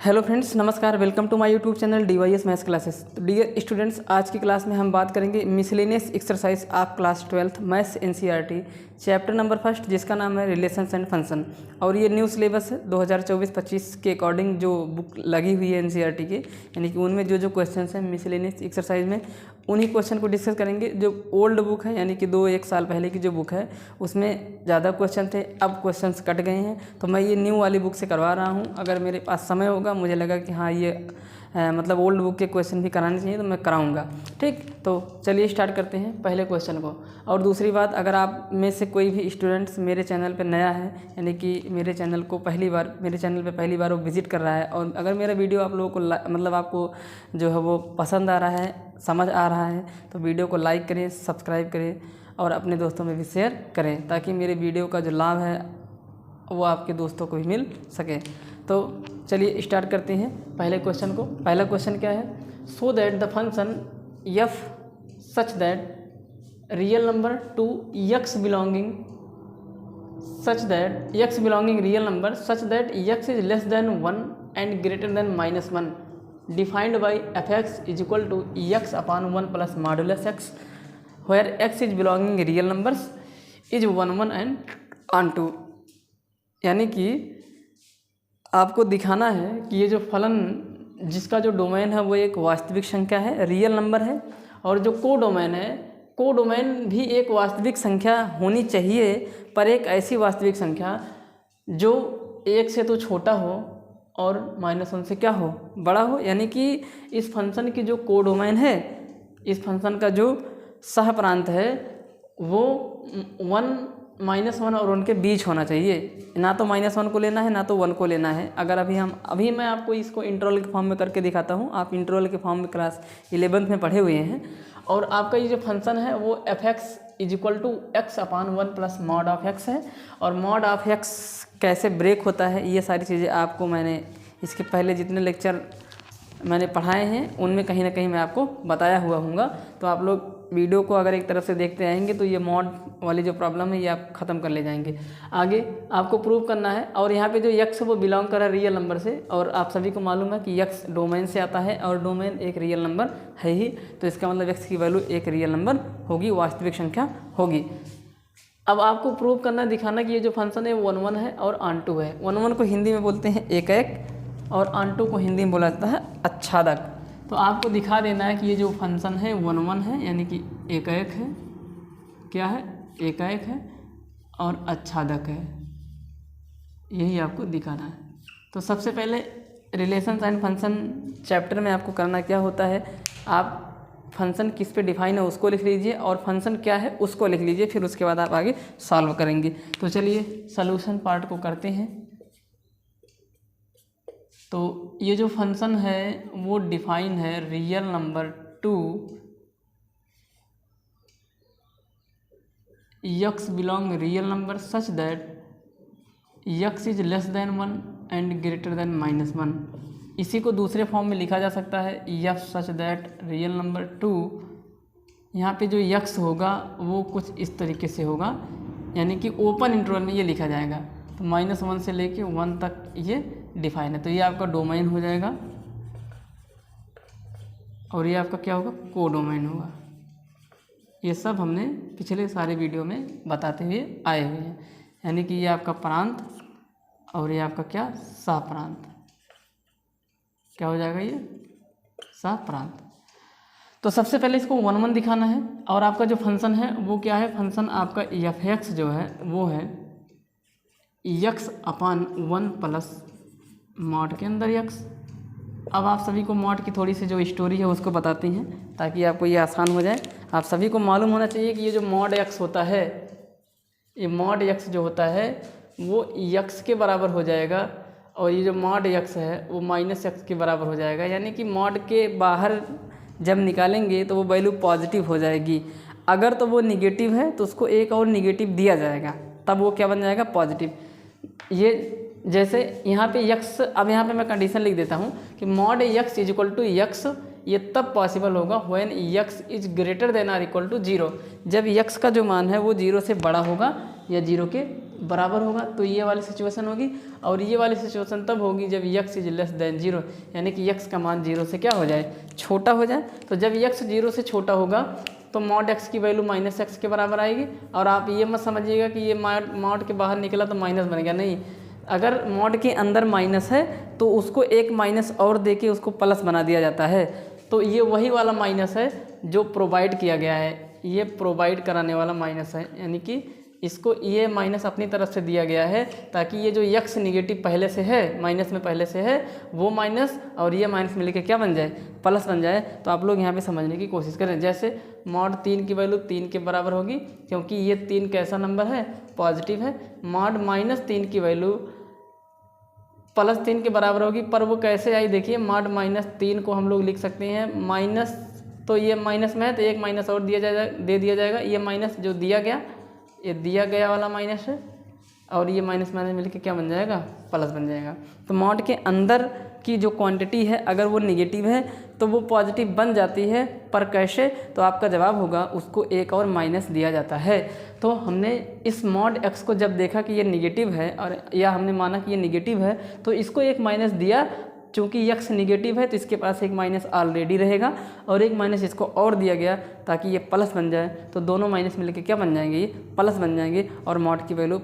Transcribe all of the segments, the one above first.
Hello friends, नमस्कार। Welcome to my YouTube channel DYS maths classes. तो dear students, आज की क्लास में हम बात करेंगे miscellaneous exercise of class 12th maths NCERT chapter number first, जिसका नाम है रिलेशंस एंड फंक्शन। और ये न्यू सिलेबस है 2024-25 के अकॉर्डिंग जो बुक लगी हुई है NCERT के, यानी कि उनमें जो क्वेश्चन हैं मिसलेनियस एक्सरसाइज में, उन्हीं क्वेश्चन को डिस्कस करेंगे। जो ओल्ड बुक है, यानी कि 2-1 साल पहले की जो बुक है, उसमें ज़्यादा क्वेश्चन थे, अब क्वेश्चंस कट गए हैं। तो मैं ये न्यू वाली बुक से करवा रहा हूँ। अगर मेरे पास समय होगा, मुझे लगा कि हाँ ये मतलब ओल्ड बुक के क्वेश्चन भी कराने चाहिए, तो मैं कराऊंगा। ठीक, तो चलिए स्टार्ट करते हैं पहले क्वेश्चन को। और दूसरी बात, अगर आप में से कोई भी स्टूडेंट्स मेरे चैनल पर नया है, यानी कि मेरे चैनल को पहली बार वो विज़िट कर रहा है, और अगर मेरा वीडियो आप लोगों को मतलब आपको जो है वो पसंद आ रहा है, समझ आ रहा है, तो वीडियो को लाइक करें, सब्सक्राइब करें और अपने दोस्तों में भी शेयर करें, ताकि मेरे वीडियो का जो लाभ है वो आपके दोस्तों को भी मिल सके। तो चलिए स्टार्ट करते हैं पहले क्वेश्चन को। पहला क्वेश्चन क्या है? So that the function f such that real number to x belonging real number such that x is less than 1 and greater than -1 defined by f(x) is equal to x upon 1 plus modulus x, where x is belonging real numbers is 1 1 and onto. यानी कि आपको दिखाना है कि ये जो फलन जिसका जो डोमेन है वो एक वास्तविक संख्या है, रियल नंबर है, और जो कोडोमेन है, कोडोमेन भी एक वास्तविक संख्या होनी चाहिए, पर एक ऐसी वास्तविक संख्या जो 1 से तो छोटा हो और -1 से क्या हो, बड़ा हो। यानी कि इस फंक्शन की जो कोडोमेन है, इस फंक्शन का जो सह प्रांत है, वो 1 -1 और उनके बीच होना चाहिए। ना तो -1 को लेना है, ना तो 1 को लेना है। अगर अभी मैं आपको इसको इंटरवल के फॉर्म में करके दिखाता हूँ। आप इंटरवल के फॉर्म में क्लास 11th में पढ़े हुए हैं। और आपका ये जो फंक्शन है वो f(x) is equal to x upon 1 plus mod of x है। और मॉड ऑफ x कैसे ब्रेक होता है, ये सारी चीज़ें आपको मैंने इसके पहले जितने लेक्चर मैंने पढ़ाए हैं उनमें कहीं ना कहीं मैं आपको बताया हुआ हूँगा। तो आप लोग वीडियो को अगर एक तरफ से देखते आएंगे तो ये मॉड वाली जो प्रॉब्लम है ये आप ख़त्म कर ले जाएंगे। आगे आपको प्रूव करना है, और यहाँ पे जो x वो बिलोंग कर रहा है रियल नंबर से, और आप सभी को मालूम है कि x डोमेन से आता है और डोमेन एक रियल नंबर है ही, तो इसका मतलब x की वैल्यू एक रियल नंबर होगी, वास्तविक संख्या होगी। अब आपको प्रूव करना, दिखाना कि ये जो फंक्शन है 1 1 है और ऑन टू है। 1 1 को हिंदी में बोलते हैं एक, और ऑन टू को हिंदी में बोला जाता है आच्छादक। तो आपको दिखा देना है कि ये जो फंक्शन है 1 1 है, यानी कि एक है, क्या है, एक है और आच्छादक है, यही आपको दिखाना है। तो सबसे पहले रिलेशंस एंड फंक्शन चैप्टर में आपको करना क्या होता है, आप फंक्शन किस पे डिफाइन है उसको लिख लीजिए, और फंक्शन क्या है उसको लिख लीजिए, फिर उसके बाद आप आगे सॉल्व करेंगे। तो चलिए सॉल्यूशन पार्ट को करते हैं। तो ये जो फंक्शन है वो डिफाइन है real number to x belong real number such that x is less than 1 and greater than -1। इसी को दूसरे फॉर्म में लिखा जा सकता है f such that real number to. यहाँ पे जो x होगा वो कुछ इस तरीके से होगा, यानी कि ओपन इंटरवल में ये लिखा जाएगा। तो -1 से लेके 1 तक ये डिफाइन है। तो ये आपका डोमेन हो जाएगा, और ये आपका क्या होगा, कोडोमेन होगा। ये सब हमने पिछले सारे वीडियो में बताते हुए आए हुए हैं। यानी कि ये आपका प्रांत और ये आपका क्या, सह प्रांत, क्या हो जाएगा, ये सह प्रांत। तो सबसे पहले इसको 1 1 दिखाना है, और आपका जो फंक्शन है वो क्या है, फंक्शन आपका f(x) जो है वो है x अपॉन 1 प्लस मॉड के अंदर x। अब आप सभी को मॉड की थोड़ी सी जो स्टोरी है उसको बताते हैं, ताकि आपको ये आसान हो जाए। आप सभी को मालूम होना चाहिए कि ये जो मॉड x होता है, ये मॉड x जो होता है वो x के बराबर हो जाएगा, और ये जो मॉड x है वो -x के बराबर हो जाएगा। यानी कि मॉड के बाहर जब निकालेंगे तो वो वैल्यू पॉजिटिव हो जाएगी। अगर तो वो निगेटिव है तो उसको एक और निगेटिव दिया जाएगा, तब वो क्या बन जाएगा, पॉजिटिव। ये जैसे यहाँ पे x, अब यहाँ पे मैं कंडीशन लिख देता हूँ कि mod x is equal to x, ये तब पॉसिबल होगा when x is greater than or equal to 0। जब x का जो मान है वो 0 से बड़ा होगा या 0 के बराबर होगा तो ये वाली सिचुएशन होगी, और ये वाली सिचुएशन तब होगी जब x इज लेस देन 0, यानी कि x का मान 0 से क्या हो जाए, छोटा हो जाए। तो जब x 0 से छोटा होगा तो मॉड x की वैल्यू माइनस एक्स के बराबर आएगी। और आप ये मत समझिएगा कि ये मॉड के बाहर निकला तो माइनस बन गया, नहीं, अगर मॉड के अंदर माइनस है तो उसको एक माइनस और दे के उसको प्लस बना दिया जाता है। तो ये वही वाला माइनस है जो प्रोवाइड किया गया है, ये प्रोवाइड कराने वाला माइनस है, यानी कि इसको ये माइनस अपनी तरफ से दिया गया है ताकि ये जो x निगेटिव पहले से है, माइनस में पहले से है, वो माइनस और ये माइनस मिल के क्या बन जाए, प्लस बन जाए। तो आप लोग यहाँ पे समझने की कोशिश करें। जैसे मॉड 3 की वैल्यू 3 के बराबर होगी क्योंकि ये 3 कैसा नंबर है, पॉजिटिव है। मॉड -3 की वैल्यू +3 के बराबर होगी, पर वो कैसे आई देखिए, मॉड -3 को हम लोग लिख सकते हैं माइनस, तो ये माइनस में है तो एक माइनस और दे दिया जाएगा। ये माइनस जो दिया गया, ये दिया गया वाला माइनस है, और ये माइनस माइनस मिलके क्या बन जाएगा, प्लस बन जाएगा। तो मॉड के अंदर की जो क्वांटिटी है अगर वो निगेटिव है तो वो पॉजिटिव बन जाती है, पर कैसे, तो आपका जवाब होगा उसको एक और माइनस दिया जाता है। तो हमने इस मॉड x को जब देखा कि ये निगेटिव है, और या हमने माना कि ये निगेटिव है, तो इसको एक माइनस दिया। चूँकि x निगेटिव है तो इसके पास एक माइनस ऑलरेडी रहेगा, और एक माइनस इसको और दिया गया ताकि ये प्लस बन जाए। तो दोनों माइनस मिलकर क्या बन जाएंगे, ये प्लस बन जाएंगे, और मॉड की वैल्यू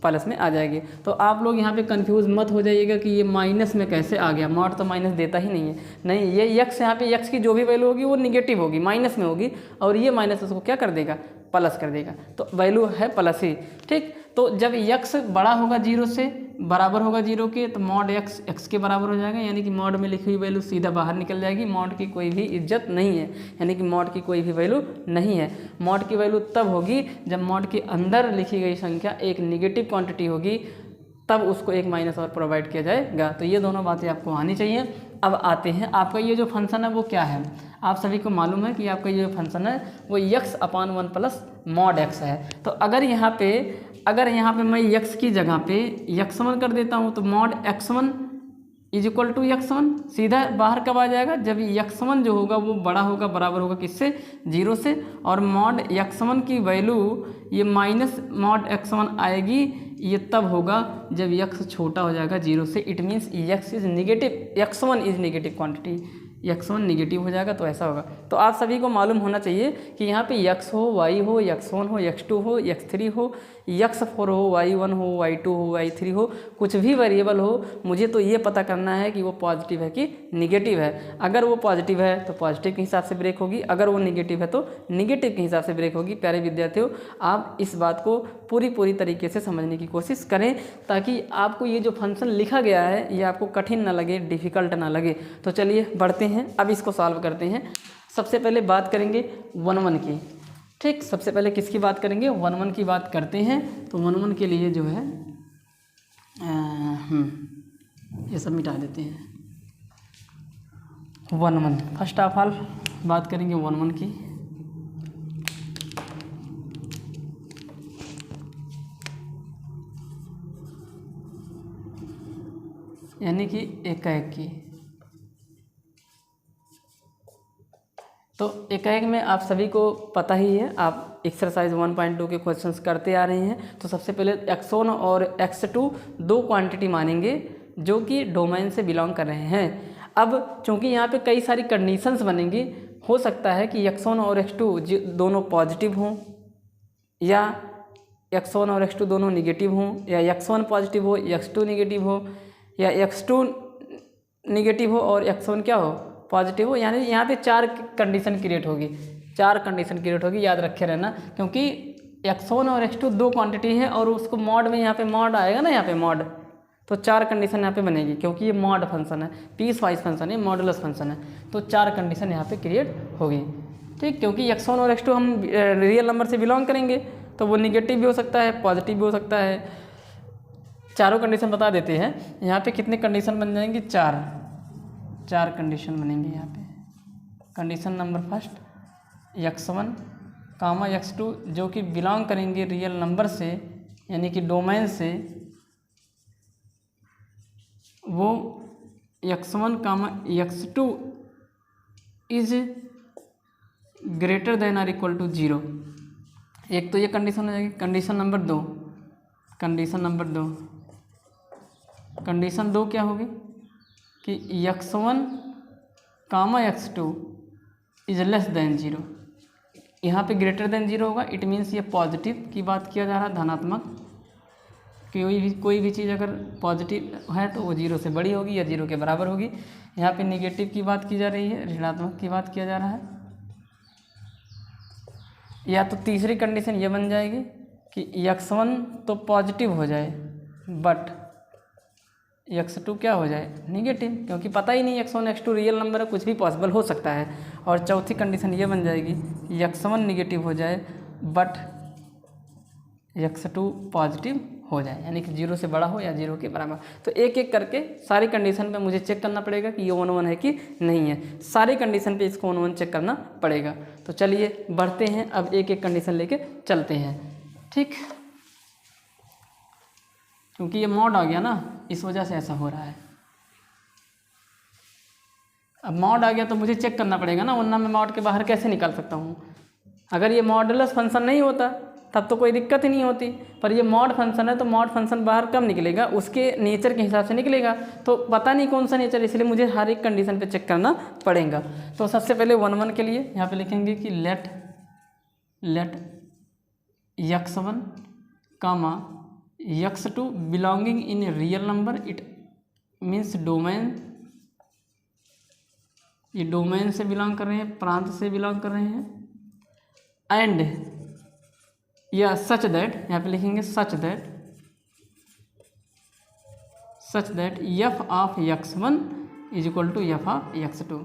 प्लस में आ जाएगी। तो आप लोग यहाँ पे कंफ्यूज मत हो जाइएगा कि ये माइनस में कैसे आ गया, मॉड तो माइनस देता ही नहीं है। नहीं, ये x यहाँ पे x की जो भी वैल्यू होगी वो निगेटिव होगी, माइनस में होगी, और ये माइनस उसको क्या कर देगा, प्लस कर देगा। तो वैल्यू है प्लस ही, ठीक। तो जब x बड़ा होगा 0 से, बराबर होगा 0 के, तो मॉड x के बराबर हो जाएगा, यानी कि मॉड में लिखी हुई वैल्यू सीधा बाहर निकल जाएगी। मॉड की कोई भी इज्जत नहीं है, यानी कि मॉड की कोई भी वैल्यू नहीं है। मॉड की वैल्यू तब होगी जब मॉड के अंदर लिखी गई संख्या एक निगेटिव क्वांटिटी होगी, तब उसको एक माइनस और प्रोवाइड किया जाएगा। तो ये दोनों बातें आपको आनी चाहिए। अब आते हैं, आपका ये जो फंक्शन है वो क्या है। आप सभी को मालूम है कि आपका ये जो फंक्शन है वो x/1 प्लस मॉड x है। तो अगर यहाँ पे मैं x की जगह पे x1 कर देता हूँ तो मॉड x1 = x1 सीधा बाहर कब आ जाएगा, जब x1 जो होगा वो बड़ा होगा, बराबर होगा किससे, 0 से, और मॉड x1 की वैल्यू ये माइनस मॉड x1 आएगी, ये तब होगा जब x छोटा हो जाएगा 0 से। It means x is negative, x1 is negative quantity, x1 negative हो जाएगा, तो ऐसा होगा। तो आप सभी को मालूम होना चाहिए कि यहाँ पे x हो, y हो, x1 हो, x2 हो, x3 हो, x4 हो, y1 हो, y2 हो, y3 हो, कुछ भी वेरिएबल हो, मुझे तो ये पता करना है कि वो पॉजिटिव है कि निगेटिव है। अगर वो पॉजिटिव है तो पॉजिटिव के हिसाब से ब्रेक होगी, अगर वो निगेटिव है तो निगेटिव के हिसाब से ब्रेक होगी। प्यारे विद्यार्थियों, आप इस बात को पूरी तरीके से समझने की कोशिश करें ताकि आपको ये जो फंक्शन लिखा गया है ये आपको कठिन ना लगे, डिफ़िकल्ट ना लगे। तो चलिए बढ़ते हैं, अब इसको सॉल्व करते हैं। सबसे पहले बात करेंगे 1 की, ठीक। सबसे पहले किसकी बात करेंगे, 1 की बात करते हैं। तो 1 के लिए जो है ये सब मिटा देते हैं। 1 फर्स्ट ऑफ ऑल बात करेंगे 1 की। यानी कि एकाएक की। तो एकाएक में आप सभी को पता ही है, आप एक्सरसाइज 1.2 के क्वेश्चंस करते आ रहे हैं। तो सबसे पहले x1 और x2 दो क्वांटिटी मानेंगे जो कि डोमेन से बिलोंग कर रहे हैं। अब चूंकि यहाँ पे कई सारी कंडीशंस बनेंगी, हो सकता है कि x1 और x2 दोनों पॉजिटिव हों, या x1 और x2 दोनों निगेटिव हों, या x1 पॉजिटिव हो, x2 निगेटिव हो, या x2 निगेटिव हो और x1 क्या हो, पॉजिटिव हो। यानी यहाँ पे 4 कंडीशन क्रिएट होगी, 4 कंडीशन क्रिएट होगी, याद रखे रहना। क्योंकि x1 और x2 दो क्वांटिटी है और उसको मॉड में यहाँ पे मॉड आएगा ना, यहाँ पे मॉड, तो 4 कंडीशन यहाँ पे बनेगी। क्योंकि ये मॉड फंक्शन है, पीस वाइज फंक्शन है, मॉडुलस फंक्शन है, तो 4 कंडीशन यहाँ पे क्रिएट होगी, ठीक। क्योंकि x1 और x2 हम रियल नंबर से बिलोंग करेंगे तो वो निगेटिव भी हो सकता है, पॉजिटिव भी हो सकता है। चारों कंडीशन बता देते हैं। यहाँ पे कितने कंडीशन बन जाएंगी, 4 कंडीशन बनेंगे यहाँ पे। Condition number first, x1, x2 जो कि बिलोंग करेंगे रियल नंबर से, यानी कि डोमेन से, वो x1, x2 is greater then और इक्वल टू 0। एक तो ये कंडीशन हो जाएगी। Condition number 2, condition number 2, condition 2 क्या होगी कि x1 comma x2 is less than 0। यहाँ पे ग्रेटर देन 0 होगा, इट मीन्स ये पॉजिटिव की बात किया जा रहा है, धनात्मक। कोई भी चीज़ अगर पॉजिटिव है तो वो 0 से बड़ी होगी या 0 के बराबर होगी। यहाँ पे नेगेटिव की बात की जा रही है, ऋणात्मक की बात किया जा रहा है। या तो तीसरी कंडीशन ये बन जाएगी कि x1 तो पॉजिटिव हो जाए बट x2 क्या हो जाए, नेगेटिव, क्योंकि पता ही नहीं x1 x2 रियल नंबर है, कुछ भी पॉसिबल हो सकता है। और चौथी कंडीशन ये बन जाएगी x1 नेगेटिव हो जाए बट x2 पॉजिटिव हो जाए, यानी कि 0 से बड़ा हो या 0 के बराबर। तो एक एक करके सारी कंडीशन पे मुझे चेक करना पड़ेगा कि ये 1 1 है कि नहीं है। सारी कंडीशन पे इसको 1 1 चेक करना पड़ेगा। तो चलिए बढ़ते हैं, अब एक एक कंडीशन लेके चलते हैं, ठीक। क्योंकि ये मॉड आ गया ना, इस वजह से ऐसा हो रहा है। अब मॉड आ गया तो मुझे चेक करना पड़ेगा ना, वरना मैं मॉड के बाहर कैसे निकाल सकता हूँ। अगर ये मॉडुलस फंक्शन नहीं होता तब तो कोई दिक्कत ही नहीं होती, पर ये मॉड फंक्शन है तो मॉड फंक्शन बाहर कब निकलेगा, उसके नेचर के हिसाब से निकलेगा। तो पता नहीं कौन सा नेचर, इसलिए मुझे हर एक कंडीशन पे चेक करना पड़ेगा। तो सबसे पहले 1 1 के लिए यहाँ पे लिखेंगे कि let x1 comma x2 belonging in real number, it means domain, ये डोमेन से बिलोंग कर रहे हैं, प्रांत से बिलोंग कर रहे हैं। एंड या सच दैट, यहाँ पे लिखेंगे such that f of x1 is equal to f of x2।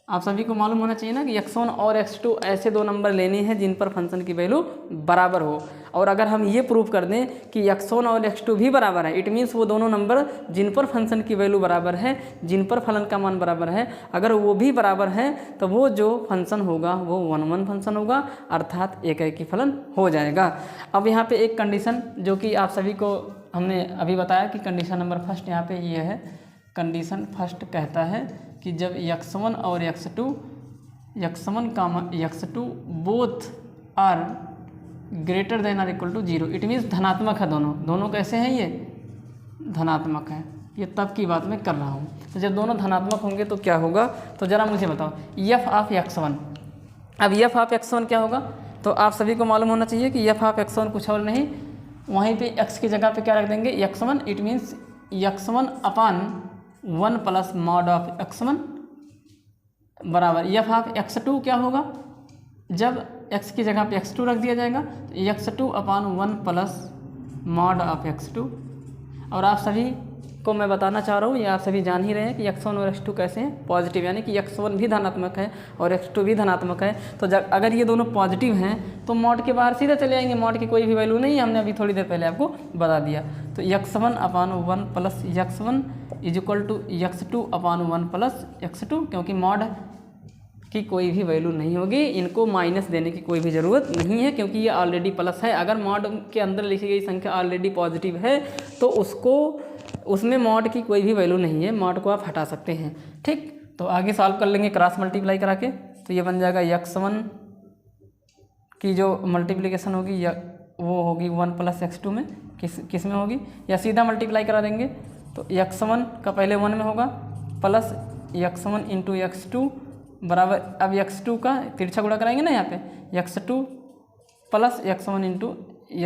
आप सभी को मालूम होना चाहिए ना कि x1 और x2 ऐसे दो नंबर लेने हैं जिन पर फंक्शन की वैल्यू बराबर हो। और अगर हम ये प्रूव कर दें कि x1 और x2 भी बराबर है, इट मीन्स वो दोनों नंबर जिन पर फंक्शन की वैल्यू बराबर है, जिन पर फलन का मान बराबर है, अगर वो भी बराबर हैं तो वो जो फंक्शन होगा वो 1 1 फंक्शन होगा, अर्थात एक ही फलन हो जाएगा। अब यहाँ पे एक कंडीशन जो कि आप सभी को हमने अभी बताया कि कंडीशन नंबर फर्स्ट यहाँ पे ये है। कंडीशन फर्स्ट कहता है कि जब x1 और x1 comma x2 both are greater than or equal to 0, it means धनात्मक है, दोनों कैसे हैं, ये धनात्मक है। ये तब की बात मैं कर रहा हूँ। तो जब दोनों धनात्मक होंगे तो क्या होगा, तो ज़रा मुझे बताओ f ऑफ x1। अब f ऑफ x1 क्या होगा, तो आप सभी को मालूम होना चाहिए कि f ऑफ x1 कुछ और नहीं, वहीं पे x की जगह पे क्या रख देंगे, x1, it means x1 upon 1 plus mod of x1 बराबर f ऑफ x2 क्या होगा, जब x की जगह पे x2 रख दिया जाएगा तो x2 upon 1 plus mod of x2। और आप सभी को मैं बताना चाह रहा हूँ, ये आप सभी जान ही रहे हैं कि x1 और x2 कैसे हैं, पॉजिटिव, यानी कि x1 भी धनात्मक है और x2 भी धनात्मक है। तो जब अगर ये दोनों पॉजिटिव हैं तो मॉड के बाहर सीधा चले जाएंगे, मॉड की कोई भी वैल्यू नहीं है, हमने अभी थोड़ी देर पहले आपको बता दिया। तो x1 upon 1 plus x1 is equal to x2 upon 1 plus x2, क्योंकि मॉड की कोई भी वैल्यू नहीं होगी, इनको माइनस देने की कोई भी ज़रूरत नहीं है, क्योंकि ये ऑलरेडी प्लस है। अगर मॉड के अंदर लिखी गई संख्या ऑलरेडी पॉजिटिव है तो उसमें मॉड की कोई भी वैल्यू नहीं है, मॉड को आप हटा सकते हैं, ठीक। तो आगे सॉल्व कर लेंगे क्रॉस मल्टीप्लाई करा के, तो ये बन जाएगा x1 की जो मल्टीप्लिकेशन होगी या वो होगी 1 प्लस x2 में, किस में होगी, या सीधा मल्टीप्लाई करा देंगे तो x1 का पहले 1 में होगा प्लस x1 इंटू x2 बराबर, अब x2 का तिरछा गुणा कराएंगे ना यहाँ पे, x2 plus x1 into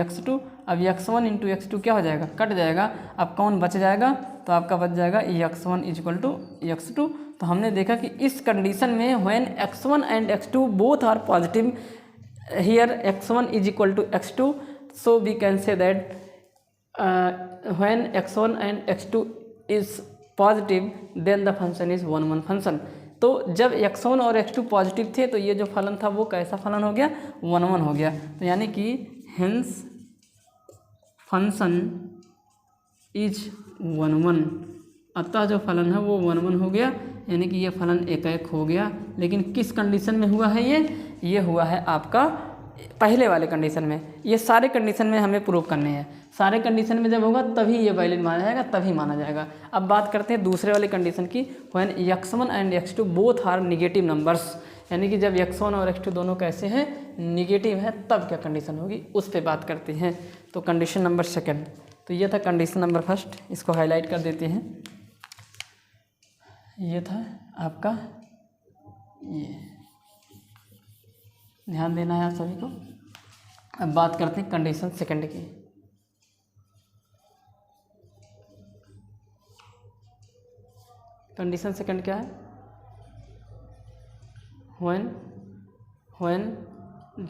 x2। अब x1 इंटू x2 क्या हो जाएगा, कट जाएगा। अब कौन बच जाएगा, तो आपका बच जाएगा x1 is equal to x2। तो हमने देखा कि इस कंडीशन में when x1 and x2 both are positive, here x1 is equal to x2, so we can say that when x1 and x2 is positive then the function is 1 1 function. तो जब x1 और x2 positive थे तो ये जो फलन था वो कैसा फलन हो गया, 1 1 हो गया। तो यानी कि हेंस फंक्शन इज 1 1, अतः जो फलन है वो 1 1 हो गया, यानी कि ये फलन एक हो गया। लेकिन किस कंडीशन में हुआ है, ये हुआ है आपका पहले वाले कंडीशन में। ये सारे कंडीशन में हमें प्रूव करने हैं, सारे कंडीशन में जब होगा तभी ये वैलिड माना जाएगा, तभी माना जाएगा। अब बात करते हैं दूसरे वाले कंडीशन की, when x1 and x2 both are negative numbers, यानी कि जब x1 और x2 दोनों कैसे हैं, निगेटिव है, तब क्या कंडीशन होगी, उस पर बात करते हैं। तो कंडीशन नंबर सेकंड, तो ये था कंडीशन नंबर फर्स्ट, इसको हाईलाइट कर देते हैं। ये था आपका, ये ध्यान देना है आप सभी को। अब बात करते हैं कंडीशन सेकंड की। कंडीशन सेकंड क्या है? व्हेन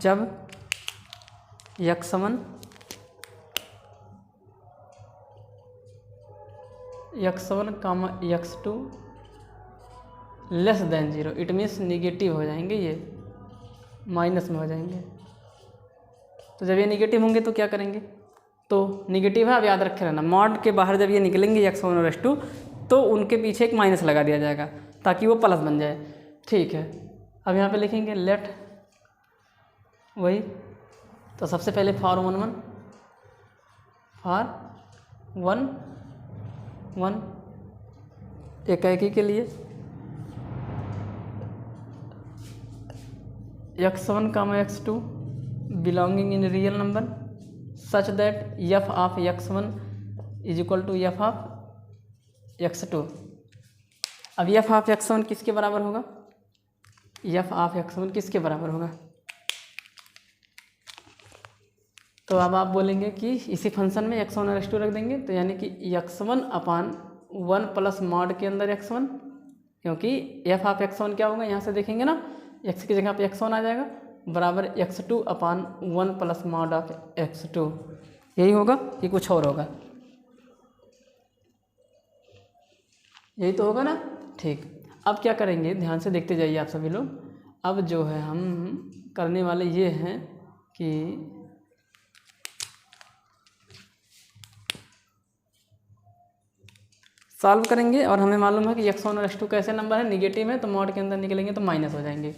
जब x1 comma x2 less than 0, it means negative हो जाएंगे, ये माइनस में हो जाएंगे। तो जब ये निगेटिव होंगे तो क्या करेंगे? तो निगेटिव है, अब याद रखे रहना, मॉड के बाहर जब ये निकलेंगे x1 और x2 तो उनके पीछे एक माइनस लगा दिया जाएगा ताकि वो प्लस बन जाए। ठीक है, अब यहाँ पे लिखेंगे लेट, वही तो सबसे पहले फॉर 1 एकाएकी के लिए x1 comma x2 belonging in real number such that f of x1 is equal to f of x2। अब f ऑफ x1 किसके बराबर होगा? f ऑफ x1 किसके बराबर होगा? तो अब आप बोलेंगे कि इसी फंक्शन में x1 और x2 रख देंगे, तो यानी कि x1 अपान 1 प्लस मॉड के अंदर x1, क्योंकि f ऑफ x1 क्या होगा यहाँ से देखेंगे ना, x की जगह पे x1 आ जाएगा, बराबर x2 upon 1 plus mod of x2। यही होगा कि कुछ और होगा? यही तो होगा ना। ठीक, अब क्या करेंगे, ध्यान से देखते जाइए आप सभी लोग। अब जो है हम करने वाले ये हैं कि सॉल्व करेंगे, और हमें मालूम है कि x1 और x2 कैसे नंबर है, निगेटिव है, तो मॉड के अंदर निकलेंगे तो माइनस हो जाएंगे।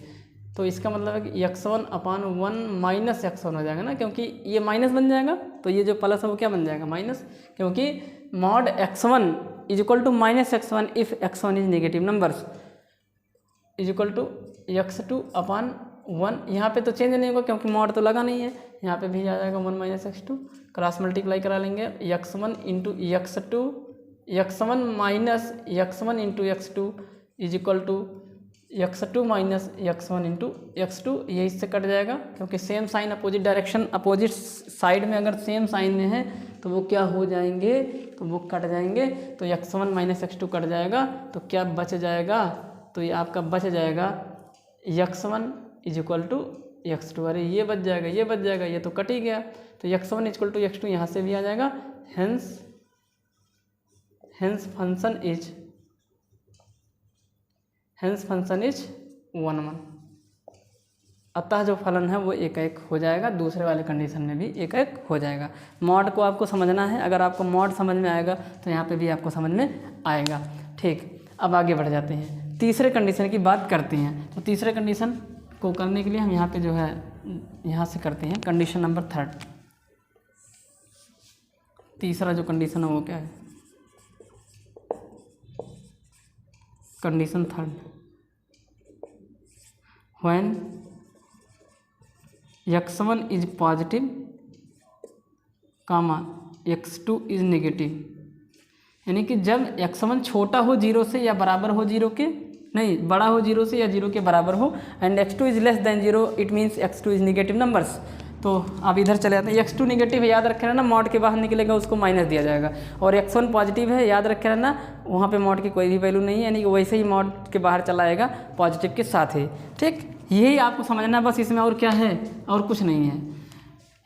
तो इसका मतलब है कि x1 अपान 1 माइनस x1 हो जाएगा ना, क्योंकि ये माइनस बन जाएगा, तो ये जो प्लस है वो क्या बन जाएगा? माइनस, क्योंकि mod x1 is equal to minus x1 if x1 is negative numbers is equal to x2 upon 1। यहाँ पे तो चेंज नहीं होगा क्योंकि मॉड तो लगा नहीं है, यहाँ पे भी आ जाएगा 1 माइनस x2, क्रॉस मल्टीप्लाई करा लेंगे, x1 into x2, x1 minus x1 into x2 is equal to x2 minus x1 into x2। ये इससे कट जाएगा क्योंकि same sign opposite direction, opposite side में अगर सेम साइन में है तो वो क्या हो जाएंगे? तो वो कट जाएंगे। तो x1 माइनस x2 कट जाएगा, तो क्या बच जाएगा? तो ये आपका बच जाएगा x1 is equal to x2। अरे ये बच जाएगा, ये बच जाएगा, ये तो कट ही गया। तो x1 is equal to x2 यहाँ से भी आ जाएगा, हेंस फंक्शन इज 1 अतः जो फलन है वो एक एक हो जाएगा, दूसरे वाले कंडीशन में भी एक एक हो जाएगा। मॉड को आपको समझना है, अगर आपको मॉड समझ में आएगा तो यहाँ पे भी आपको समझ में आएगा। ठीक, अब आगे बढ़ जाते हैं, तीसरे कंडीशन की बात करते हैं। तो तीसरे कंडीशन को करने के लिए हम यहाँ पे जो है यहाँ से करते हैं कंडीशन नंबर थर्ड। तीसरा जो कंडीशन है वो क्या है? Condition third, when x1 is positive comma x2 is negative, यानी कि जब x1 छोटा हो 0 से या बराबर हो 0 के, नहीं बड़ा हो 0 से या 0 के बराबर हो, and x2 is less than 0, it means x2 is negative numbers. तो अब इधर चले जाते हैं, x2 नेगेटिव है, याद रखे रहना, मॉड के बाहर निकलेगा उसको माइनस दिया जाएगा, और x1 पॉजिटिव है, याद रखे रहना, वहाँ पे मॉड की कोई भी वैल्यू नहीं है, यानी कि वैसे ही मॉड के बाहर चला आएगा पॉजिटिव के साथ ही। ठीक, यही आपको समझना बस, इसमें और क्या है? और कुछ नहीं है।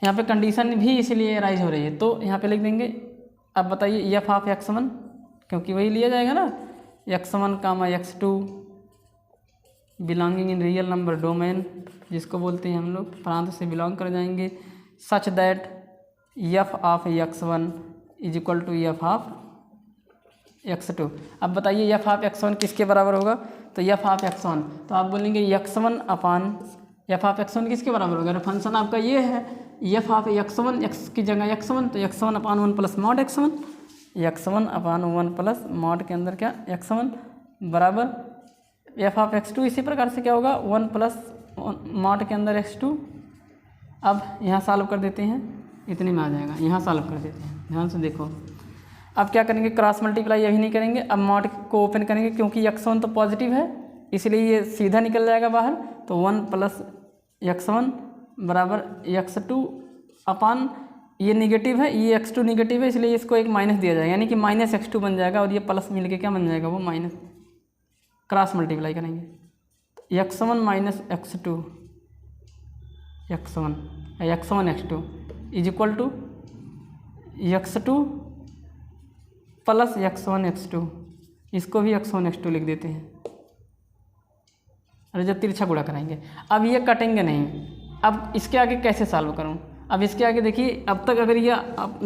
यहाँ पे कंडीशन भी इसीलिए राइज हो रही है, तो यहाँ पे लिख देंगे। अब बताइए f ऑफ x1, क्योंकि वही लिया जाएगा ना, x1 comma x2 belonging in real number domain, जिसको बोलते हैं हम लोग, प्रांत से बिलोंग कर जाएंगे, such that f of x1 is equal to f of x2। अब बताइए f ऑफ x1 किसके बराबर होगा? तो f ऑफ x1, तो आप बोलेंगे x1 upon f of x1 किसके बराबर होगा? फंक्शन आपका ये है f ऑफ x1, x की जगह x1, तो x1 upon 1 plus mod x1, x1 upon 1 plus mod के अंदर क्या x1 बराबर f ऑफ x2। इसी प्रकार से क्या होगा? 1 प्लस मॉड के अंदर x2। अब यहाँ सॉल्व कर देते हैं, इतने में आ जाएगा। यहाँ सॉल्व कर देते हैं, ध्यान से देखो। अब क्या करेंगे, क्रॉस मल्टीप्लाई अभी नहीं करेंगे, अब मॉड को ओपन करेंगे क्योंकि x1 तो पॉजिटिव है इसलिए ये सीधा निकल जाएगा बाहर। तो 1 प्लस x1 बराबर x2 अपान ये निगेटिव है, ये x2 निगेटिव है इसलिए इसको एक माइनस दिया जाएगा, यानी कि माइनस x2 बन जाएगा और ये प्लस मिल के क्या बन जाएगा, वो माइनस। क्रॉस मल्टीप्लाई करेंगे तो x1 minus x2 x1 x2 is equal to x2 plus x1 x2, इसको भी x1 x2 लिख देते हैं। अरे जब तिरछा गुणा कराएंगे, अब ये कटेंगे नहीं। अब इसके आगे कैसे सॉल्व करूं, अब इसके आगे देखिए, अब तक अगर ये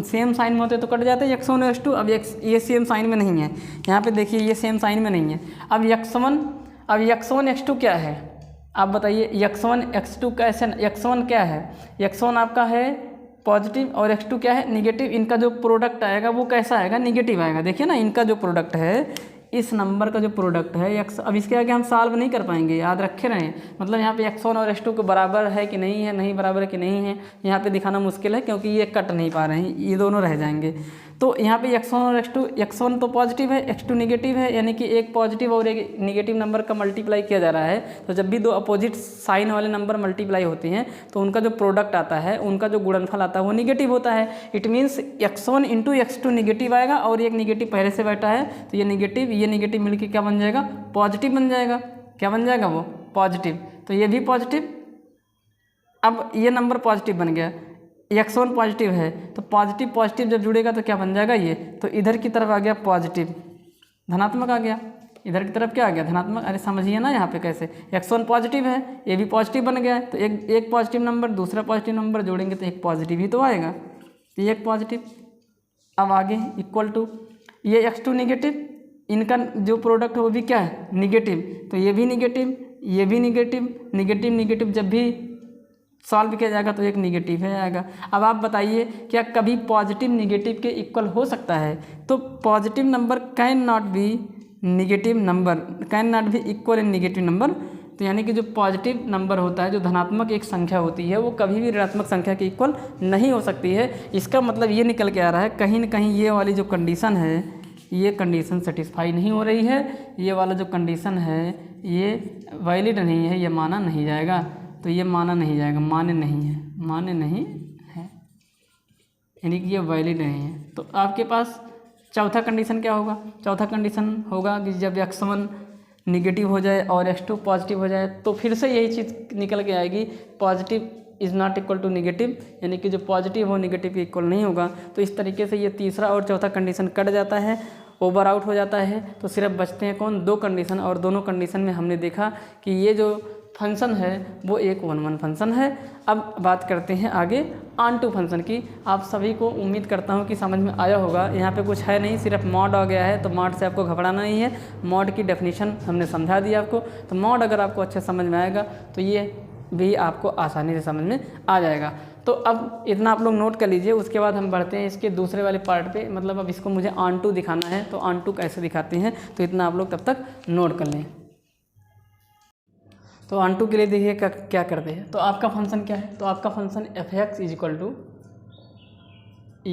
सेम साइन में होते तो कट जाते x1 और x2, अब ये सेम साइन में नहीं है, यहाँ पे देखिए ये सेम साइन में नहीं है। अब x1 x2 क्या है, आप बताइए, x1 x2 कैसे, x1 क्या है, x1 आपका है पॉजिटिव और x2 क्या है, निगेटिव। इनका जो प्रोडक्ट आएगा वो कैसा आएगा, निगेटिव आएगा। देखिए ना, इनका जो प्रोडक्ट है, इस नंबर का जो प्रोडक्ट है x, अब इसके आगे हम सॉल्व नहीं कर पाएंगे, याद रखे रहें। मतलब यहाँ पे x1 और x2 के बराबर है कि नहीं है, नहीं बराबर है कि नहीं है, यहाँ पे दिखाना मुश्किल है क्योंकि ये कट नहीं पा रहे हैं, ये दोनों रह जाएंगे। तो यहाँ पे x1 और x2, x1 तो पॉजिटिव है, x2 निगेटिव है, यानी कि एक पॉजिटिव और एक निगेटिव नंबर का मल्टीप्लाई किया जा रहा है। तो जब भी दो अपोजिट साइन वाले नंबर मल्टीप्लाई होते हैं तो उनका जो प्रोडक्ट आता है, उनका जो गुणनफल आता है वो निगेटिव होता है। It means x1 into x2 negative आएगा और एक निगेटिव पहले से बैठा है, तो ये निगेटिव मिलकर क्या बन जाएगा, पॉजिटिव बन जाएगा। क्या बन जाएगा, वो पॉजिटिव। तो ये भी पॉजिटिव, अब ये नंबर पॉजिटिव बन गया, x1 पॉजिटिव है, तो पॉजिटिव जब जुड़ेगा तो क्या बन जाएगा ये, तो इधर की तरफ आ गया पॉजिटिव, धनात्मक आ गया, इधर की तरफ क्या आ गया, धनात्मक। अरे समझिए ना यहाँ पे कैसे, x1 पॉजिटिव है, ये भी पॉजिटिव बन गया है, तो एक पॉजिटिव नंबर दूसरा पॉजिटिव नंबर जोड़ेंगे तो एक पॉजिटिव ही तो आएगा, तो ये एक पॉजिटिव। अब आगे इक्वल टू ये x2 निगेटिव, इनका जो प्रोडक्ट है वो भी क्या है, निगेटिव, तो ये भी निगेटिव, ये भी निगेटिव जब भी सॉल्व किया जाएगा तो एक निगेटिव है आएगा। अब आप बताइए, क्या कभी पॉजिटिव निगेटिव के इक्वल हो सकता है? तो positive number can not be negative number, can not be equal in negative number. तो यानी कि जो पॉजिटिव नंबर होता है, जो धनात्मक एक संख्या होती है, वो कभी भी ऋणात्मक संख्या के इक्वल नहीं हो सकती है। इसका मतलब ये निकल के आ रहा है, कहीं ना कहीं ये वाली जो कंडीशन है, ये कंडीशन सेटिस्फाई नहीं हो रही है, ये वाला जो कंडीशन है ये वैलिड नहीं है, ये माना नहीं जाएगा। तो ये माना नहीं जाएगा, मान्य नहीं है, यानी कि ये वैलिड नहीं है। तो आपके पास चौथा कंडीशन क्या होगा? चौथा कंडीशन होगा कि जब x1 निगेटिव हो जाए और x2 पॉजिटिव हो जाए, तो फिर से यही चीज़ निकल के आएगी, positive is not equal to negative, यानी कि जो पॉजिटिव हो निगेटिव के इक्वल नहीं होगा। तो इस तरीके से ये तीसरा और चौथा कंडीशन कट जाता है, ओवर आउट हो जाता है। तो सिर्फ बचते हैं कौन? दो कंडीशन, और दोनों कंडीशन में हमने देखा कि ये जो फंक्शन है वो एक 1-1 फंक्शन है। अब बात करते हैं आगे ऑन-टू फंक्शन की। आप सभी को उम्मीद करता हूँ कि समझ में आया होगा। यहाँ पे कुछ है नहीं, सिर्फ मॉड आ गया है, तो मॉड से आपको घबराना नहीं है। मॉड की डेफिनेशन हमने समझा दी आपको, तो मॉड अगर आपको अच्छे समझ में आएगा तो ये भी आपको आसानी से समझ में आ जाएगा। तो अब इतना आप लोग नोट कर लीजिए, उसके बाद हम बढ़ते हैं इसके दूसरे वाले पार्ट पे। मतलब अब इसको मुझे ऑन-टू दिखाना है, तो ऑन-टू कैसे दिखाते हैं, तो इतना आप लोग तब तक नोट कर लें। तो ऑन-टू के लिए देखिए क्या करते हैं। तो आपका फंक्शन क्या है? तो आपका function f(x) is equal to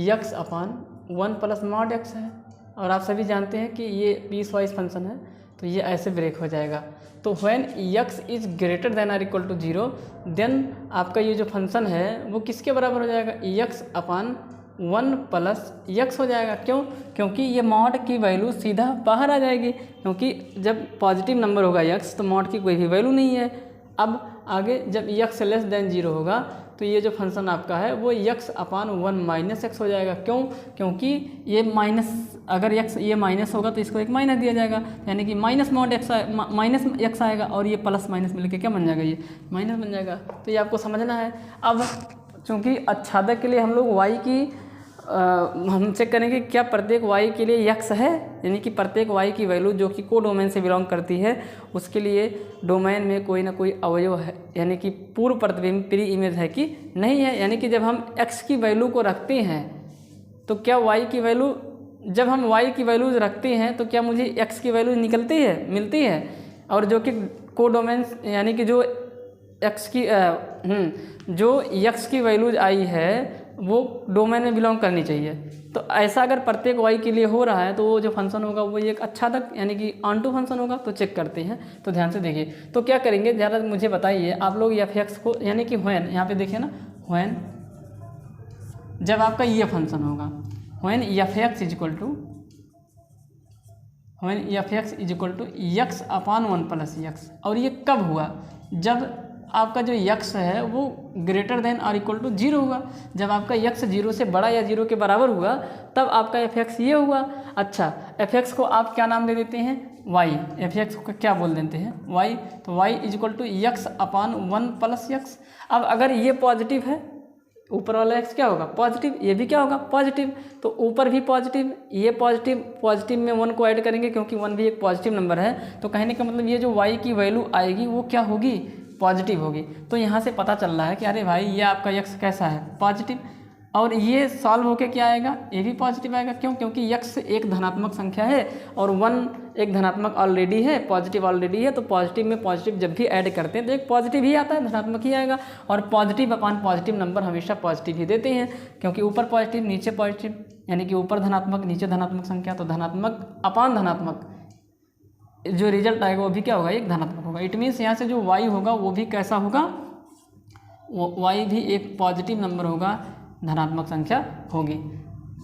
x upon 1 plus mod x है, और आप सभी जानते हैं कि ये पीस वाइज फंक्शन है, तो ये ऐसे ब्रेक हो जाएगा। तो when x is greater than or equal to 0, then आपका ये जो फंक्शन है वो किसके बराबर हो जाएगा? x अपान 1 प्लस x हो जाएगा। क्यों? क्योंकि ये मॉड की वैल्यू सीधा बाहर आ जाएगी, क्योंकि जब पॉजिटिव नंबर होगा x तो मॉड की कोई भी वैल्यू नहीं है। अब आगे जब x लेस देन 0 होगा तो ये जो फंक्शन आपका है वो x अपान 1 माइनस x हो जाएगा। क्यों? क्योंकि ये माइनस, अगर x ये माइनस होगा तो इसको एक माइनस दिया जाएगा, यानी कि minus mod x minus x आएगा, और ये प्लस माइनस मिलकर क्या बन जाएगा? ये माइनस बन जाएगा। तो ये आपको समझना है। अब चूँकि अच्छादक के लिए हम लोग y की हम चेक करेंगे क्या प्रत्येक y के लिए x है, यानी कि प्रत्येक y की वैल्यू जो कि को डोमेन से बिलोंग करती है उसके लिए डोमेन में कोई ना कोई अवयव है, यानी कि पूर्व प्रतिबिंब प्री इमेज है कि नहीं है। यानी कि जब हम x की वैल्यू को रखते हैं तो क्या y की वैल्यू, जब हम y की वैल्यूज रखते हैं तो क्या मुझे x की वैल्यू मिलती है, और जो कि को डोमेन यानी कि जो x की जो x की वैल्यूज आई है वो डोमेन में बिलोंग करनी चाहिए। तो ऐसा अगर प्रत्येक वाई के लिए हो रहा है तो वो जो फंक्शन होगा वो एक अच्छा तक यानी कि ऑन टू फंक्शन होगा। तो चेक करते हैं, तो ध्यान से देखिए। तो क्या करेंगे ज़रा मुझे बताइए आप लोग एफ एक्स को, यानी कि व्हेन, यहाँ पे देखिए ना, व्हेन जब आपका ये फंक्शन होगा, when f x is equal to, when f x is equal to x upon 1 plus x. और ये कब हुआ? जब आपका जो यक्स है वो ग्रेटर देन और इक्वल टू 0 हुआ। जब आपका यक्स 0 से बड़ा या 0 के बराबर हुआ तब आपका एफ एक्स ये हुआ। अच्छा, एफ एक्स को आप क्या नाम दे देते हैं? वाई। एफ एक्स को क्या बोल देते हैं? वाई। तो y is equal to x upon 1 plus x. अब अगर ये पॉजिटिव है, ऊपर वाला एक्स क्या होगा? पॉजिटिव। ये भी क्या होगा? पॉजिटिव। तो ऊपर भी पॉजिटिव, ये पॉजिटिव, पॉजिटिव में 1 को ऐड करेंगे क्योंकि 1 भी एक पॉजिटिव नंबर है। तो कहने का मतलब ये जो वाई की वैल्यू आएगी वो क्या होगी? पॉजिटिव होगी। तो यहाँ से पता चल रहा है कि अरे भाई ये आपका यक्स कैसा है? पॉजिटिव। और ये सॉल्व होके क्या आएगा? ये भी पॉजिटिव आएगा। क्यों? क्योंकि यक्स एक धनात्मक संख्या है और 1 एक धनात्मक ऑलरेडी है, पॉजिटिव ऑलरेडी है। तो पॉजिटिव में पॉजिटिव जब भी ऐड करते हैं तो एक पॉजिटिव ही आता है, धनात्मक ही आएगा। और पॉजिटिव अपॉन पॉजिटिव नंबर हमेशा पॉजिटिव ही देते हैं, क्योंकि ऊपर पॉजिटिव नीचे पॉजिटिव, यानी कि ऊपर धनात्मक नीचे धनात्मक संख्या, तो धनात्मक अपॉन धनात्मक जो रिजल्ट आएगा वो भी क्या होगा? एक धनात्मक होगा। इट मीन्स यहाँ से जो वाई होगा वो भी कैसा होगा? वाई भी एक पॉजिटिव नंबर होगा, धनात्मक संख्या होगी।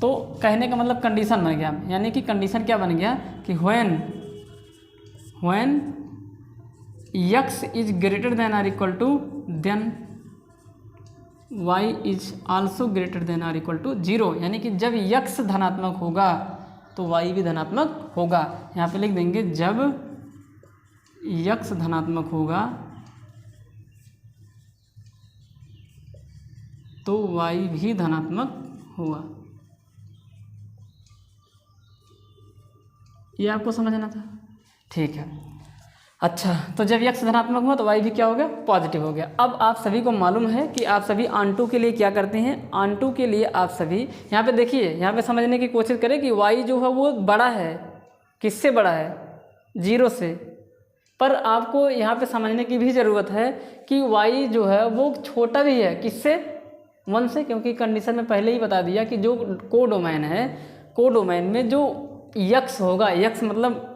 तो कहने का मतलब कंडीशन बन गया, यानी कि कंडीशन क्या बन गया कि when x is greater than or equal to, then y is also greater than or equal to 0। यानी कि जब एक्स धनात्मक होगा तो वाई भी धनात्मक होगा। यहाँ पे लिख देंगे जब एक्स धनात्मक होगा तो वाई भी धनात्मक होगा। ये आपको समझना था, ठीक है। अच्छा, तो जब एक्स धनात्मक हुआ तो वाई भी क्या हो गया? पॉजिटिव हो गया। अब आप सभी को मालूम है कि आप सभी ऑन टू के लिए क्या करते हैं? ऑन टू के लिए आप सभी यहाँ पे देखिए, यहाँ पे समझने की कोशिश करें कि वाई जो है वो बड़ा है, किससे बड़ा है? 0 से। पर आपको यहाँ पे समझने की भी ज़रूरत है कि वाई जो है वो छोटा भी है, किससे? 1 से, क्योंकि कंडीशन में पहले ही बता दिया कि जो कोडोमेन है, कोडोमेन में जो यक्स होगा, यक्स मतलब